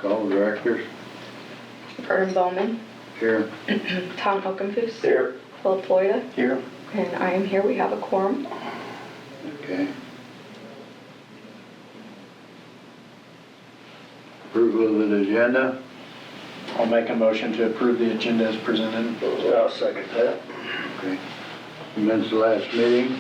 Call directors. Vernon Bowman, Here. Tom Oakenfoos, Here. Philip Floyd, Here. and I am here. We have a quorum. Okay. Approval of the agenda. I'll make a motion to approve the agenda as presented. I'll second that. Okay. Minutes of last meeting.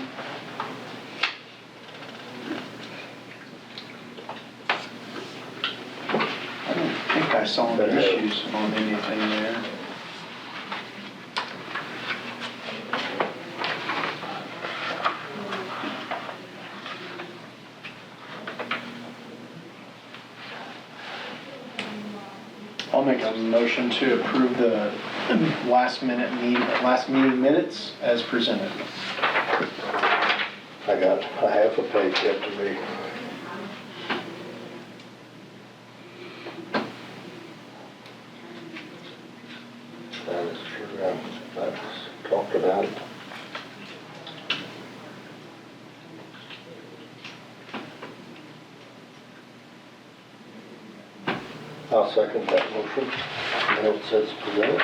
I don't think I saw any issues on anything there. I'll make a motion to approve the last meeting minutes as presented. I got a half a page yet to read. That is true, that's talked about it. I'll second that motion. Minutes as presented.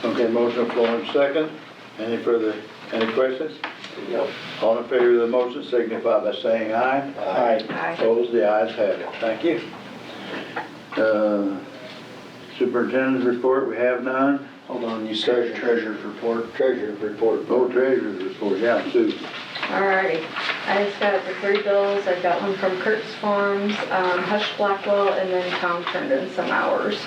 Okay, motion floor and second. Any questions? No. All in favor of the motion signify by saying aye. Aye. Aye. Opposed, the ayes have it. Thank you. Superintendent's report, we have none. Hold on, you said your treasurer's report. Treasurer's report. Oh, treasurer's report, yeah, Sue. Alrighty, I just got the 3 bills. I've got one from Kurt's Farms, Hush Blackwell, and then Tom turned in some hours.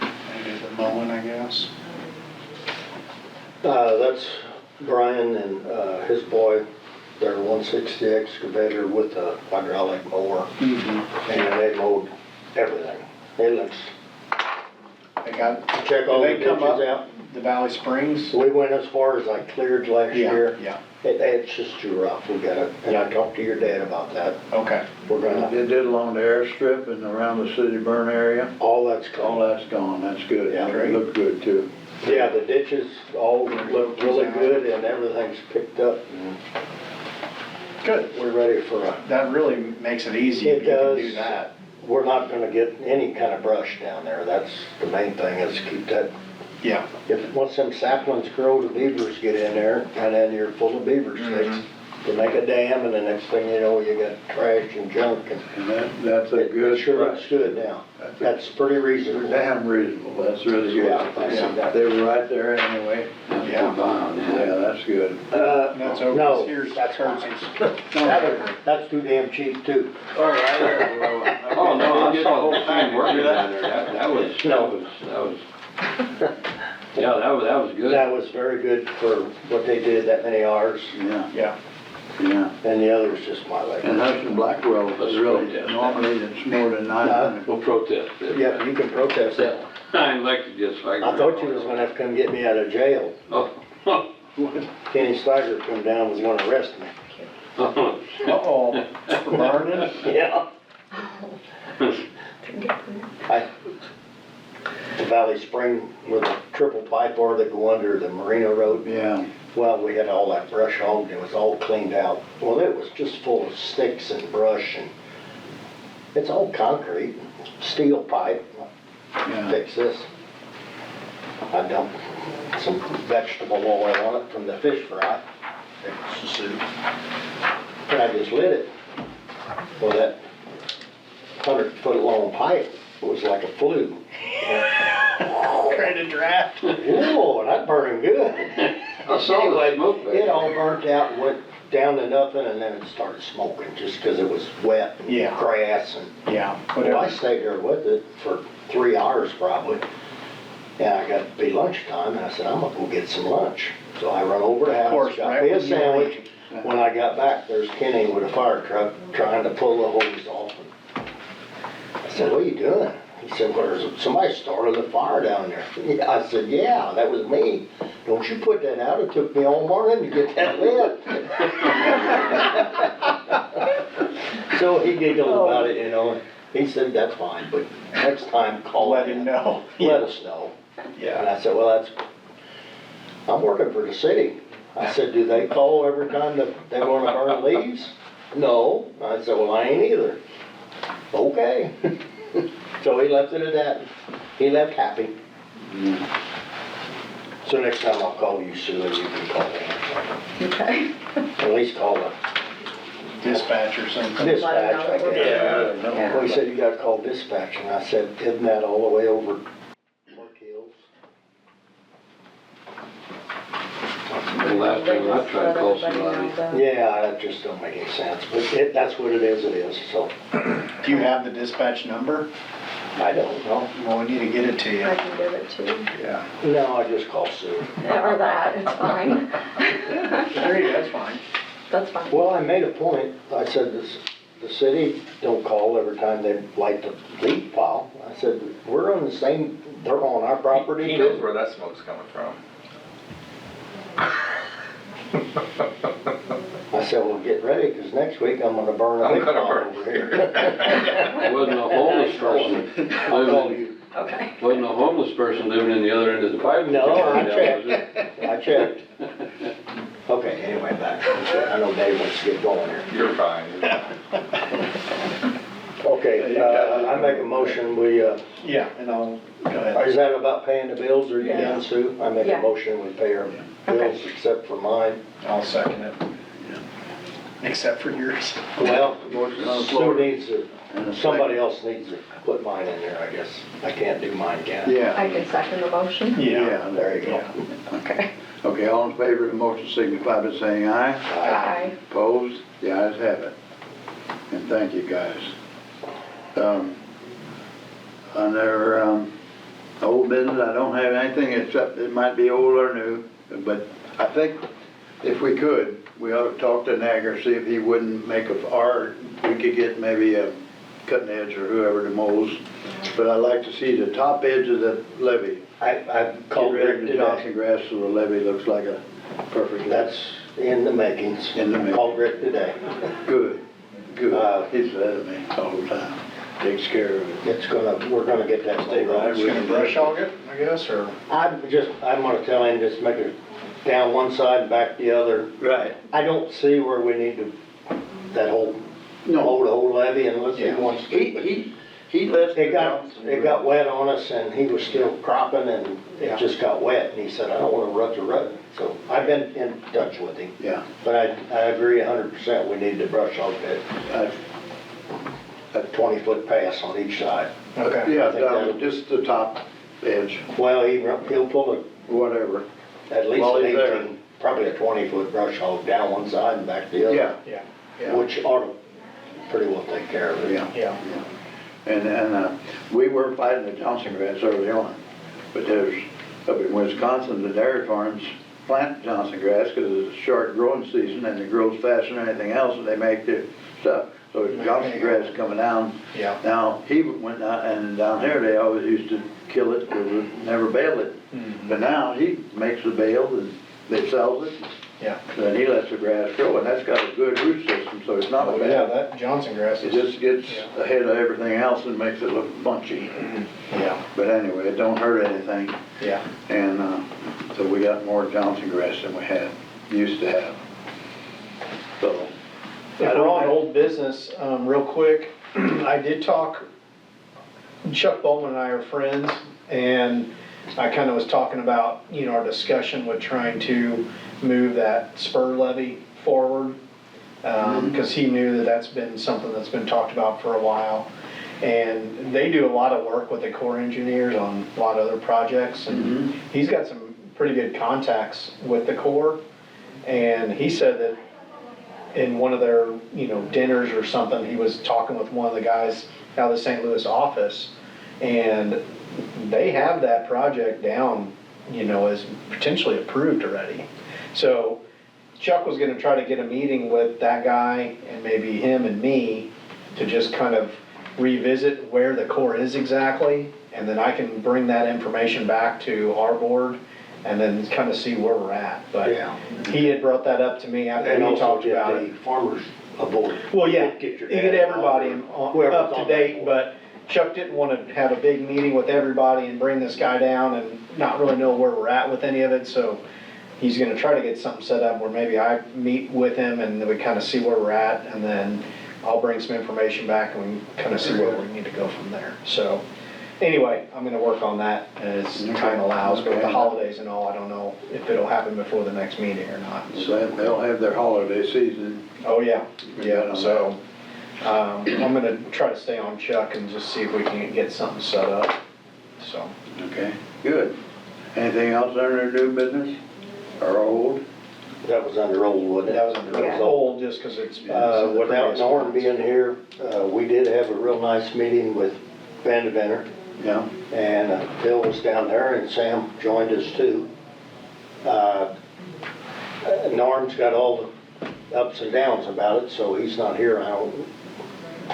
Maybe the mowing, I guess. That's Brian and his boy, their 160 excavator with a hydraulic mower, and they mowed everything. It looks, They got, check all the did they come ditches up out. the Valley Springs? We went as far as I cleared last year. Yeah, It's just too rough, we got it, and I talked to your dad about that. okay. We're gonna, They did along the airstrip and around the city burn area. all that's All gone. that's gone, that's good. Yeah. It looked good too. Yeah, the ditches all look really good and everything's picked up. And Good. we're ready for a, That really makes it easy if It you can do does. that. we're not gonna get any kind of brush down there. That's the main thing, is keep that. Yeah. If, once them saplings grow, the beavers get in there, and then you're full of beaver sticks. You make a dam, and the next thing you know, you got trash and junk, and And that's a it good sure looks price. good now. That's That's pretty They're reasonable. damn reasonable, that's really good. Yeah, I see that. They were right there anyway. Yeah. Yeah, that's good. That's over. No, Here's that's Kurtz's. That's too damn cheap too. All right. Oh, no, I saw the whole thing working down there, that was, yeah, that was good. That was very good for what they did, that many hours, Yeah, Yeah. yeah. and the others just my leg. And Hush and Blackwell was Let's really, protest. normally it's more than 900. We'll protest it. Yeah, you can protest that. I elected just like. I thought you was gonna have to come get me out of jail. Oh. Kenny Steiger come down, was gonna arrest me. Uh-oh, for burning? Yeah. The Valley Spring with a triple pipe ore that go under the Marino Road. Yeah, Well, we had all that brush hogged, it was all cleaned out. Well, it was just full of sticks and brush, and it's all concrete, steel pipe. yeah. Fix this. I dumped some vegetable oil on it from the fish fry. Fix the soup. And I just lit it. Well, that 100-foot long pipe was like a flue. Trying to draft. Whoa, that burning good. I saw the smoke back It all there. burnt out and went down to nothing, and then it started smoking just because it was wet and Yeah. grass. And Yeah, well, I whatever. stayed there with it for 3 hours probably. And I got to be lunchtime, and I said, I'm gonna go get some lunch. So I run over to the Of house, course, got right me a when you were sandwich. leaving. When I got back, there's Kenny with a fire truck trying to pull the hose off. I said, what are you doing? He said, well, there's somebody started a fire down there. I said, yeah, that was me. don't you put that out, it took me all morning to get that lit. So he giggled about it, you know, he said, that's fine, but next time, call Let him know. Let us know. And Yeah. I said, well, I'm working for the city. I said, do they call every time that they wanna burn leaves? No. I said, well, I ain't either. Okay. So he left it at that. He left happy. So next time I'll call you, Sue, and you can call me. Okay. At least call the Dispatch or something. dispatch, I know. guess. Yeah. Well, he said, you gotta call dispatch, and I said, isn't that all the way over Mark Hills? The last time I tried to call somebody. Yeah, that just don't make any sense, but that's what it is, so. Do you have the dispatch number? I don't know. Well, we need to get it to I you. can give it to you. Yeah. No, I just call Sue. Or that, it's fine. There you go, that's fine. That's fine. Well, I made a point, I said, the city don't call every time they light the leaf pile. I said, we're on the same, they're on our property He knows too. where that smoke's coming from. I said, well, get ready, cause next week I'm gonna burn a I'm leaf gonna pile burn. over here. It wasn't a homeless person I'll call living, you. Okay. wasn't a homeless person living in the other end of the pipe. No, I that checked. was it. I checked. Okay, anyway, back. I know Dave wants to get going here. You're fine. Okay, I make a motion, we, Yeah, and I'll, go ahead. is that about paying the bills or you Yeah. done, Sue? I make a Yeah. motion, we pay our bills except for mine. I'll second it. Except for yours. Well, Motion on the Sue floor. needs to, And a somebody second. else needs to put mine in there, I guess. I can't do mine, can I? Yeah, I can second the motion. yeah, There you go. Okay. okay, all in favor of the motion signify by saying aye. Aye. Opposed? The ayes have it. And thank you, guys. On their, old business, I don't have anything except it might be old or new, but I think if we could, we ought to talk to Nagger, see if he wouldn't make we could get maybe a cutting edge or whoever to mows. But I'd like to see the top edge of the levee. I called Get rid Rick of the today. Johnson grass so the levee looks like a perfect. That's in the makings. In the making. Called Rick today. Good, good. He's ahead of me all the time. Takes care of it. We're gonna get that state All right, right. Just gonna brush hog it, I guess, or? I'm gonna tell him, just make it down one side and back the other. Right. I don't see where we need to, that whole, No, whole levee unless he Yeah. wants to. he left. It got wet on us and he was still cropping and Yeah. it just got wet and he said, I don't wanna rut the road. So I've been in touch with him, Yeah. but I agree 100%, we need to brush hog that, a 20-foot pass on each side. Okay. Yeah, I think that'll- just the top edge, Well, he'll pull whatever. at least While an he's there. 18, probably a 20-foot brush hog down one side and back the other. Yeah, Yeah. Which ought to pretty well take care of it. yeah. Yeah. And we were fighting the Johnson grass early on, but there's, up in Wisconsin, the dairy farms plant Johnson grass because it's a short growing season and it grows faster than anything else and they make their stuff. So the Johnson grass is coming down. Yeah. Now, he went down, and down here, they always used to kill it, because we never baled it. But now, he makes the bale, and they sells it, Yeah. then he lets the grass grow, and that's got a good root system, so it's not Oh, bad. yeah, that Johnson grass It is. just gets Yeah. ahead of everything else and makes it look bunchy. Yeah, But anyway, it don't hurt anything, yeah. and, so we got more Johnson grass than we used to have. So, If we're on old business, real quick, I did talk, Chuck Bowman and I are friends, and I kind of was talking about, our discussion with trying to move that spur levy forward, because he knew that that's been something that's been talked about for a while. And they do a lot of work with the Corps engineers on a lot of other projects, and he's got some pretty good contacts with the Corps, and he said that in one of their, dinners or something, he was talking with one of the guys out of the St. Louis office, and they have that project down, as potentially approved already. So Chuck was gonna try to get a meeting with that guy and maybe him and me to just kind of revisit where the Corps is exactly, and then I can bring that information back to our board and then kind of see where we're at. But Yeah. he had brought that up to me after And we also talked get about the it. farmers aboard. Well, yeah, Get your you get dad everybody whoever's up to on that date, board. but Chuck didn't want to have a big meeting with everybody and bring this guy down and not really know where we're at with any of it, so he's gonna try to get something set up where maybe I meet with him and then we kind of see where we're at, and then I'll bring some information back and we kind of see where we need to go from there. So, anyway, I'm gonna work on that as time allows, but with the Okay. holidays and all, I don't know if it'll happen before the next meeting or not. So they'll have their holiday season. Oh, yeah, Good yeah, on so, I'm gonna try to stay on Chuck and just see if we can get something set up, so. Okay, good. Anything else under new business or old? That was under old, wasn't it? That was under Yeah. old, just because it's. Without Norm being here, we did have a real nice meeting with Van Deventer, Yeah, and Phil was down there, and Sam joined us too. Norm's got all the ups and downs about it, so he's not here.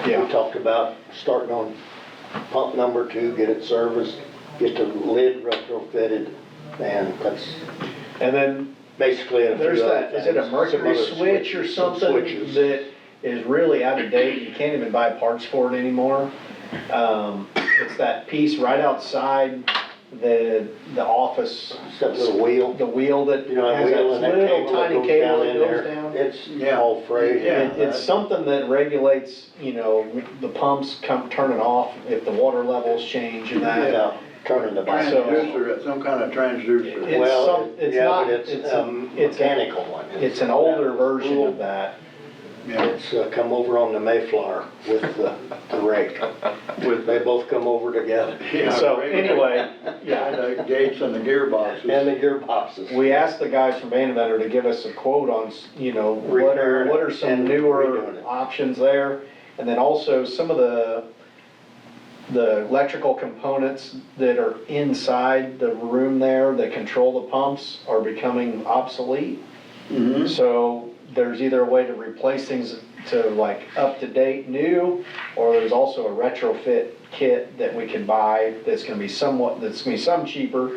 We Yeah, talked about starting on pump number 2, get it serviced, get the lid retrofitted, and that's and then basically a few there's other that, is it a things, mercury some other switch or some something switches. that is really out of date? You can't even buy parts for it anymore. It's that piece right outside the office, It's that little wheel. the wheel that You know, that has that wheel and that little cable that tiny goes cable down that in goes there. down. It's Yeah. all frayed. Yeah. It's something that regulates, the pumps come turning off if the water levels change and that. Yeah, turning the bike. transducer, some kind of transducer. It's Well, it's yeah, not, but it's it's a a mechanical one. It's an older version of that. Yeah, It's come over on the Mayflower with the rake. They both come over together. yeah. So anyway, Yeah, the gates and the gearboxes. And the gearboxes. we asked the guys from Vandevetter to give us a quote on, Repairing what are it some and newer redoing it. options there? And then also some of the electrical components that are inside the room there that control the pumps are becoming obsolete. Mhm. So there's either a way to replace things to like up-to-date new, or there's also a retrofit kit that we can buy that's gonna be some cheaper,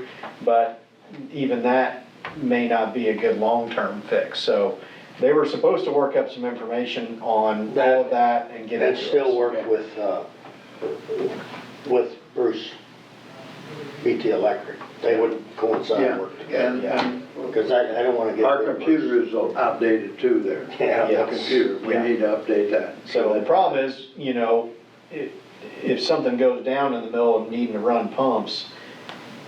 but even that may not be a good long-term fix. So they were supposed to work up some information on all of that and get it And to still us. work with Bruce, BT Electric. They would coincide Yeah, and work together. and Because I don't want to get. our rid of computer is outdated too there. Yeah. The Yes. computer, we Yeah. need to update that. So the problem is, if something goes down in the middle of needing to run pumps,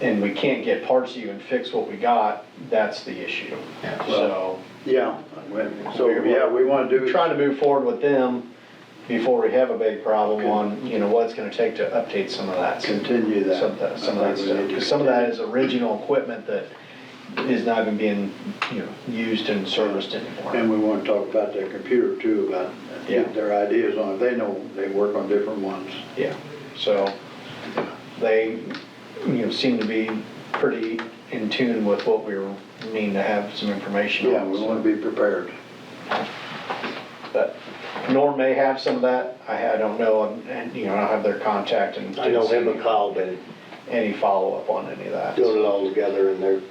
and we can't get parts to even fix what we got, that's the issue. So, Yeah, so, yeah, we wanna do. trying to move forward with them before we have a big problem on, what it's gonna take to update some of that. Continue that. Some of that I stuff, think we need to because some of that is original equipment that is not even being, used and serviced anymore. And we wanna talk about their computer too, about, Yeah. get their ideas on it. They know, they work on different ones. Yeah, so they, seem to be pretty in tune with what we were needing to have some information on. Yeah, we wanna be prepared. But Norm may have some of that, I don't know, and, I don't have their contact and. I know didn't him see and Kyle been Any follow-up on any of that. doing it all together, and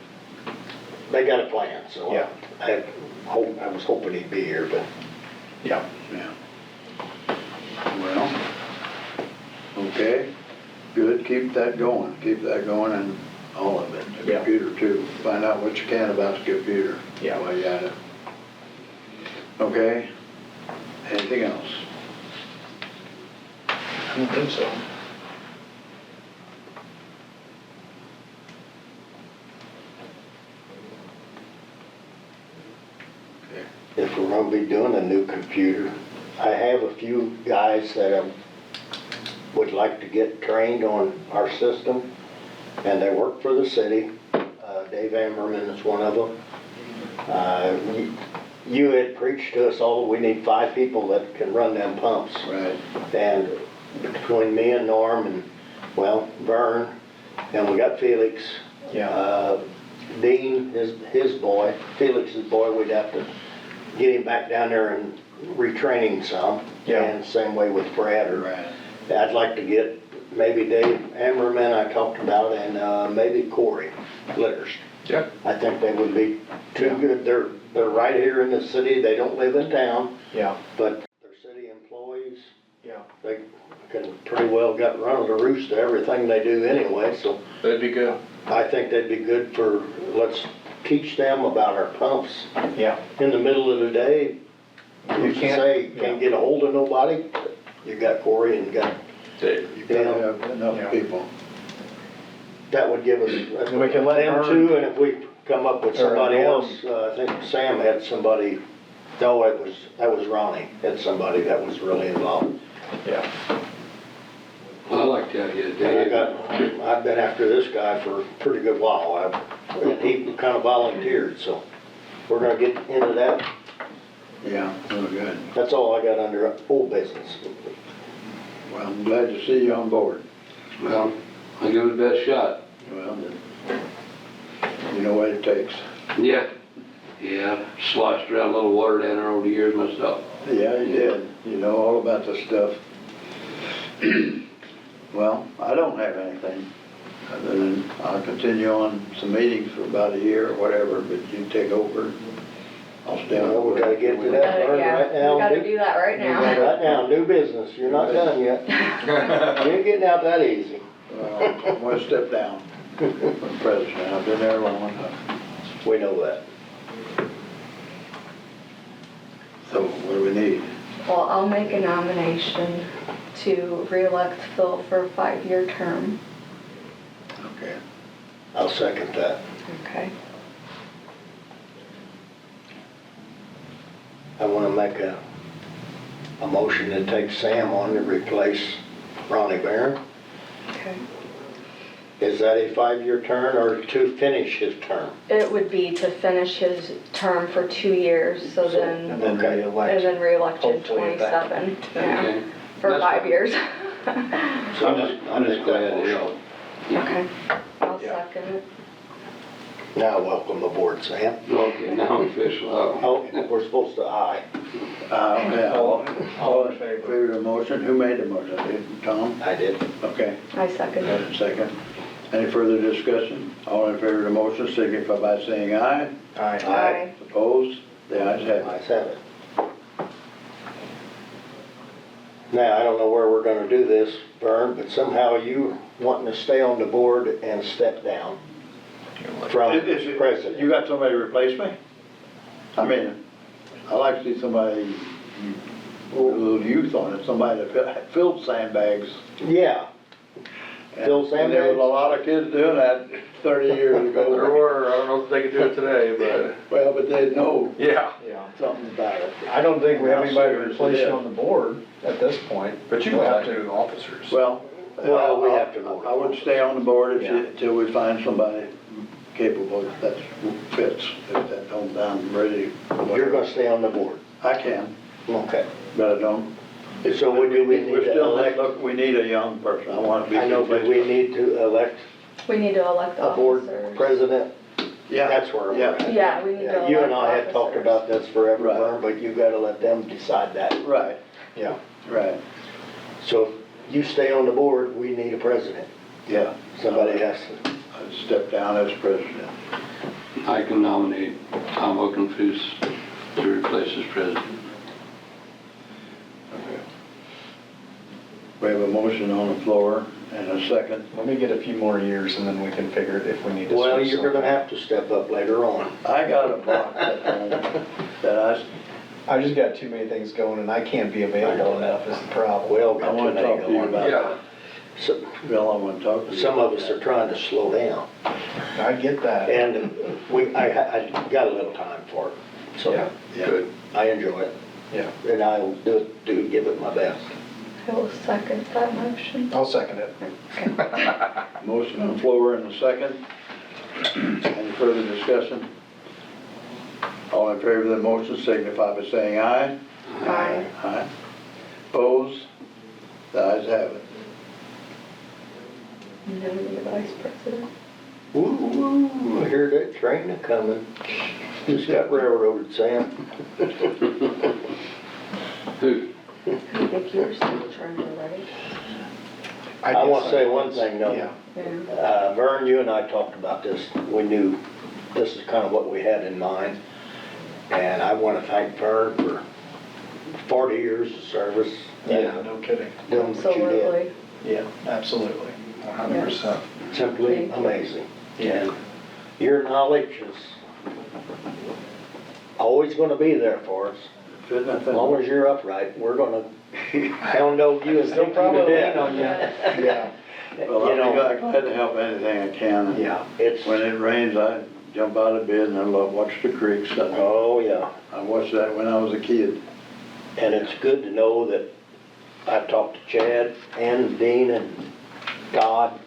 they got a plan, so. Yeah. I was hoping he'd be here, but Yeah, Yeah. Well, okay, good, keep that going and all of it, the Yeah. computer too. Find out what you can about the computer. Yeah. While you're at it. Okay, anything else? I don't think so. Okay. if we're gonna be doing a new computer, I have a few guys that would like to get trained on our system, and they work for the city. Dave Ammerman is one of them. You had preached to us all, we need 5 people that can run them pumps. Right, And between me and Norm and, Vern, and we got Felix. Yeah. Dean, his boy, Felix's boy, we'd have to get him back down there and retrain him some. Yeah. And same way with Brad, or right. I'd like to get maybe Dave Ammerman I talked about, and maybe Corey Litters. Yeah. I think they would be too good. They're right here in the city. They don't live in town, Yeah, but they're city employees. yeah. They can pretty well get run the roost to everything they do anyway, so That'd be good. I think they'd be good for, let's teach them about our pumps. Yeah. In the middle of the day, you can't- say, can't get a hold of nobody, you got Corey and got, You gotta have enough Yeah. people. that would give us, And we can let them Vern- two, and if we come up with Or somebody Norm. else, I think Sam had somebody, no, that was Ronnie, had somebody that was really involved. Yeah. I like the idea, And Dave. I've been after this guy for a pretty good while, and he kind of volunteered, so we're gonna get into that. Yeah, real good. That's all I got under old business. Well, I'm glad to see you on board. Well, I'll give it the best shot. Well, you know what it takes. Yeah. Yeah, sloshed around a little water down there over the years myself. Yeah, you did. You know all about the stuff. Well, I don't have anything, other than I'll continue on some meetings for about a year or whatever, but you take over. I'll stay on. Well, we gotta get to that part right Yeah, now. we gotta do that right now. Right now, new business, you're not done yet. You ain't getting out that easy. I'm gonna step down from president. I've been there long enough. We know that. So what do we need? Well, I'll make a nomination to re-elect Phil for a 5-year term. Okay. I'll second that. Okay. I wanna make a motion to take Sam on to replace Ronnie Barron. Okay. Is that a 5-year term or to finish his term? It would be to finish his term for 2 years, so And then, then Okay. re-elect. and then re-elect in Hopefully at that 27, yeah, Okay. for That's 5 fine. years. I'm just glad to help. Okay, I'll Yeah. second it. Now, welcome aboard, Sam. Okay, now I'm official. Oh, we're supposed to aye. Yeah, All in favor? Favor of the motion. Who made the motion? Tom? I did. Okay. I second it. Got a second. Any further discussion? All in favor of the motion signify by saying aye. Aye. Aye. Opposed? The ayes have it. Ayes have it. Now, I don't know where we're gonna do this, Vern, but somehow you wanting to stay on the board and step down from Is it- president. You got somebody to replace me? I mean, I like to see somebody, a little youth on it, somebody that filled sandbags. Yeah, Fill And sandbags? there was a lot of kids doing that 30 years ago. There were, I don't know if they could do it today, but, Well, but they know yeah. Yeah. something about it. I don't think we have How anybody to serious replace it you is. on the board at this point. But you We'll have have to officers. Well, Well, we have to vote. I would stay on the board Yeah. until we find somebody capable that fits, if that don't, I'm ready. you're gonna stay on the board. I can, Okay. but I don't. So we need We're to still, elect, look, we need a young person. I want to be. I know, but we need to elect We need to elect a board officers. president. Yeah. That's where we're Yeah. at. Yeah, we need to Yeah, elect you and I had talked officers. about this forever, Right. Vern, but you gotta let them decide that. Right, Yeah. right, So if you stay on the board, we need a president. yeah. Somebody has to. I'd step down as president. I can nominate Tom Oakenfoos to replace as president. We have a motion on the floor and a second. Let me get a few more years and then we can figure it if we need to. Well, switch you're gonna something. have to step up later on. I got a box at home that I just got too many things going and I can't be available enough is the problem. We all I got too want to many talk to you going. about. Yeah. So- Bill, I want to talk to you. Some of about us that. are trying to slow down, I get that. and I got a little time for it, so Yeah. Yeah. I enjoy it, Yeah. and I'll give it my best. I will second that motion. I'll second it. Okay. Motion on the floor and a second. Any further discussion? All in favor of the motion signify by saying aye. Aye. Aye. Opposed? The ayes have it. No need a vice president. Ooh, I hear that train a coming. Just got railroaded, Sam. Who? I think you're still trying to write. I want to say one thing though. Yeah. Yeah. Vern, you and I talked about this. We knew this is kind of what we had in mind. And I want to thank Vern for 40 years of service. Yeah, no kidding. Doing what you did. Absolutely. Yeah, absolutely. 100%. Simply Thank you. amazing. And your knowledge is always going to be there for us. As long as you're upright, we're going to hound dog you and Still think you probably to death. lean on you. Yeah, Well, You know, I'll be glad to help anything I can. yeah, it's, When it rains, I jump out of bed and I love watch the creeks. oh, yeah. I watched that when I was a kid. And it's good to know that I've talked to Chad and Dean and Todd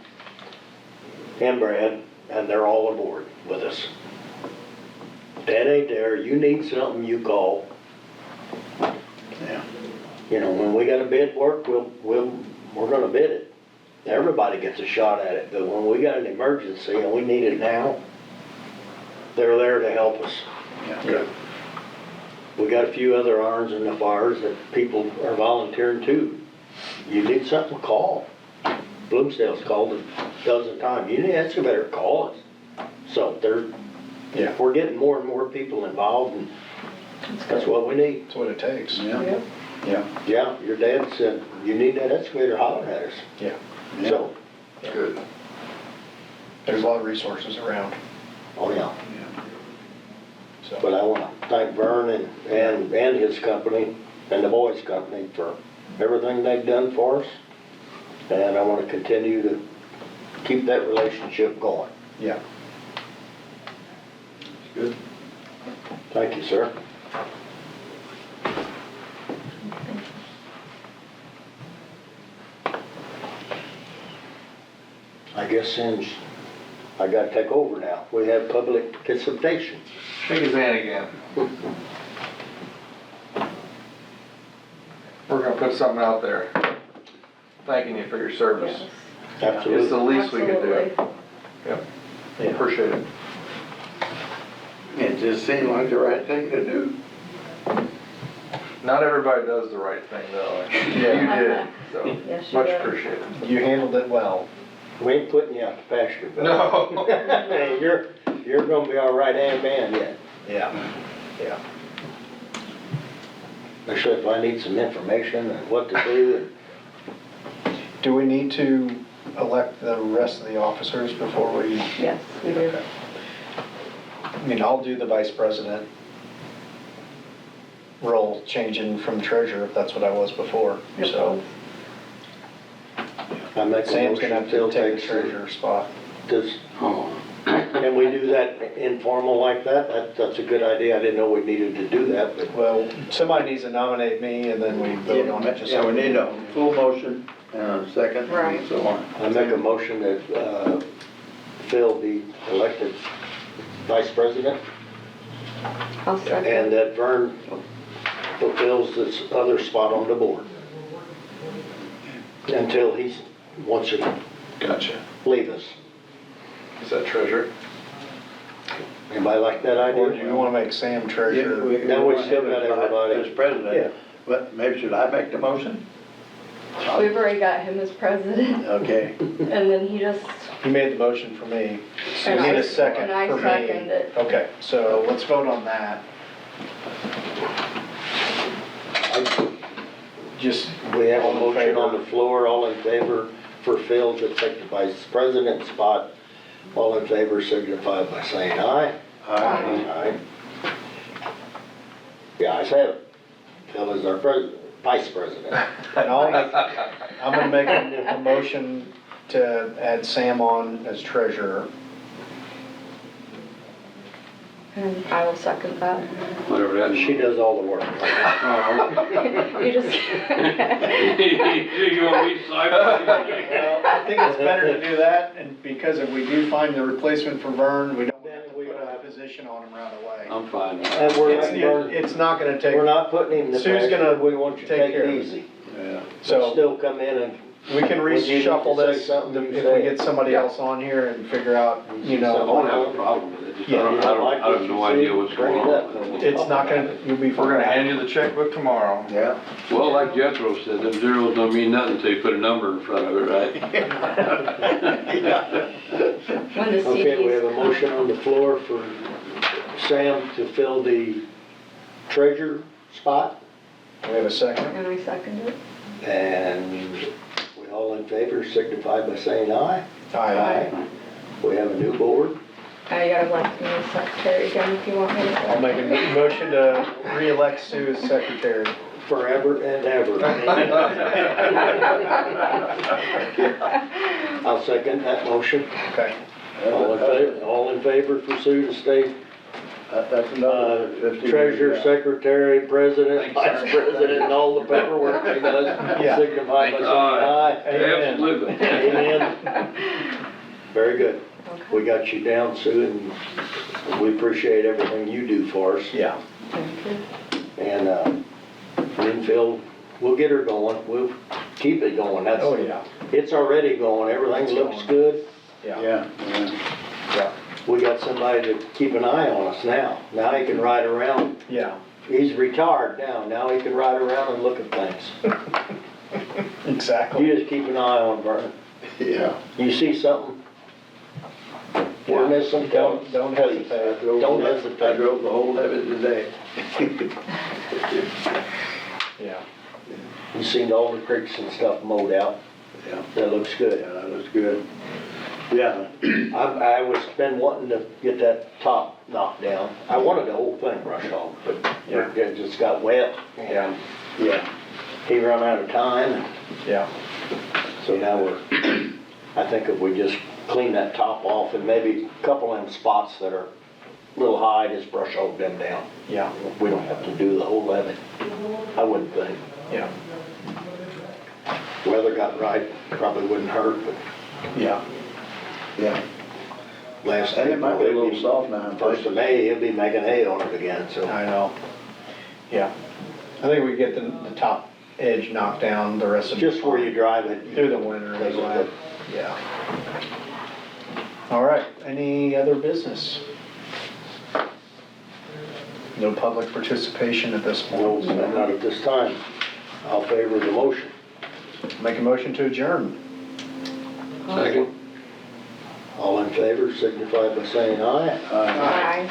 and Brad, and they're all aboard with us. That ain't there, you need something, you call. Yeah. You know, when we gotta bid work, we're gonna bid it. Everybody gets a shot at it, but when we got an emergency and we need it now, they're there to help us. Yeah. We got a few other irons in the fires that people are volunteering too. You need something, call. Bloomsdale's called a dozen times. You need an excavator, call us. So Yeah. we're getting more and more people involved, and that's what we need. that's what it takes. Yeah. Yep. Yeah, Yeah, your dad said, you need that excavator, holler at us. yeah. So, Good. There's a lot of resources around, oh yeah. so. But I wanna thank Vern and his company and the boys' company for everything they've done for us. And I wanna continue to keep that relationship going. Yeah. Good. Thank you, sir. I guess since I gotta take over now, we have public participation. Shake his hand again. We're gonna put something out there, thanking you for your service. Yes. It's the Absolutely. least we can do. Absolutely. Yep, Yeah. appreciate it. It just seemed like the right thing to do. Not everybody does the right thing though. Yeah. You did, so Yes, you much did. appreciated. You handled it well. We ain't putting you out to pasture, but. No. Hey, you're gonna be our right-hand man yet. Yeah. Yeah. Especially if I need some information and what to do. Do we need to elect the rest of the officers before we, Yes, we do. I mean, I'll do the vice president role, changing from treasurer if that's what I was before, so. I make a Sam's gonna motion have Phil to take the takes treasurer spot. Does, Oh, can we do that informal like that? That's a good idea. I didn't know we needed to do that, but Well, somebody needs to nominate me and then we vote on it. just Yeah, so we need a full motion and a second Right. and so on. I make a motion that Phil be elected vice president I'll and second. that Vern fulfills this other spot on the board until he wants to Gotcha. leave us. Is that treasure? Anybody like that idea? Or do you wanna make Sam treasurer? Now we still got everybody. As president. Yeah. But maybe should I make the motion? We've already got him as president, Okay. and then he just, You made the motion for me, so you And need I- a second and I for me. second it. Okay, so let's vote on that. Just. We have a all in motion favor? on the floor, all in favor for Phil to take the vice president spot. All in favor signify by saying aye. Aye. Aye. The ayes have it. Phil is our vice president. And I'm gonna make a motion to add Sam on as treasurer. and I will second that. whatever that She is. does all the work. You just, You want me to sign? Well, I think it's better to do that, and because if we do find the replacement for Vern, we don't have to put a position on him right away. I'm fine with that. And we're, It's not gonna take, we're not putting him in the Sue's pasture, gonna we want you to take take care it of it. easy. Yeah. So so, still come in and we can When you need to reshuffle say this, something, you if say we it. get somebody else on here and figure out, you I know, don't have a problem with it, just, Yeah, I have no idea what's going on. it's not gonna, you'll be We're gonna hand you the checkbook tomorrow. Yeah. Well, like Jethro said, them zeros don't mean nothing until you put a number in front of it, right? When the Okay, we have a CDs motion on the floor for Sam to fill the treasurer spot, we have a second. and I second it. and we all in favor signify by saying aye. Aye. We have a new board. I gotta elect me as secretary again if you want me to. I'll make a motion to re-elect Sue as secretary. Forever and ever. I'll second that motion. Okay. All in favor for Sue to stay That's another 50. treasurer, secretary, president, Thank you, vice president, and all the paperwork she does, Yeah. signify by saying aye. Amen. Absolutely. Amen. Very good. We got you down, Sue, and we appreciate everything you do for us. Yeah. Thank you. And Linfield, we'll get her going, we'll keep it going, that's, Oh, yeah. it's already going, everything It's looks going. good. Yeah. Yeah, Yeah. We got somebody to keep an eye on us now, now he can ride around, Yeah. he's retired now he can ride around and look at things. Exactly. You just keep an eye on Vernon, yeah. you see something? We're missing, Don't please. hesitate. Don't I hesitate. drove the whole of it today. Yeah. You seen all the creeks and stuff mowed out, Yeah, that looks good. yeah, that was good. Yeah, I was been wanting to get that top knocked down. I wanted the whole thing brushed off, but Yeah. it just got wet and yeah. he run out of time. Yeah. So now we're, I think if we just clean that top off and maybe a couple of them spots that are a little high, just brush all them down. Yeah. We don't have to do the whole levee, I wouldn't think. Yeah. Weather got right, probably wouldn't hurt, but Yeah. Yeah, last and it might be a April, little soft now. First of May, he'll be making hay on it again, so. I know. Yeah. I think we get the top edge knocked down, the rest of it. Just where you drive it. Through the winter Because of anyway. Yeah. All right, any other business? No public participation at this No, point. not at this time. I'll favor the motion. Make a motion to adjourn. Second? All in favor signify by saying aye. Aye.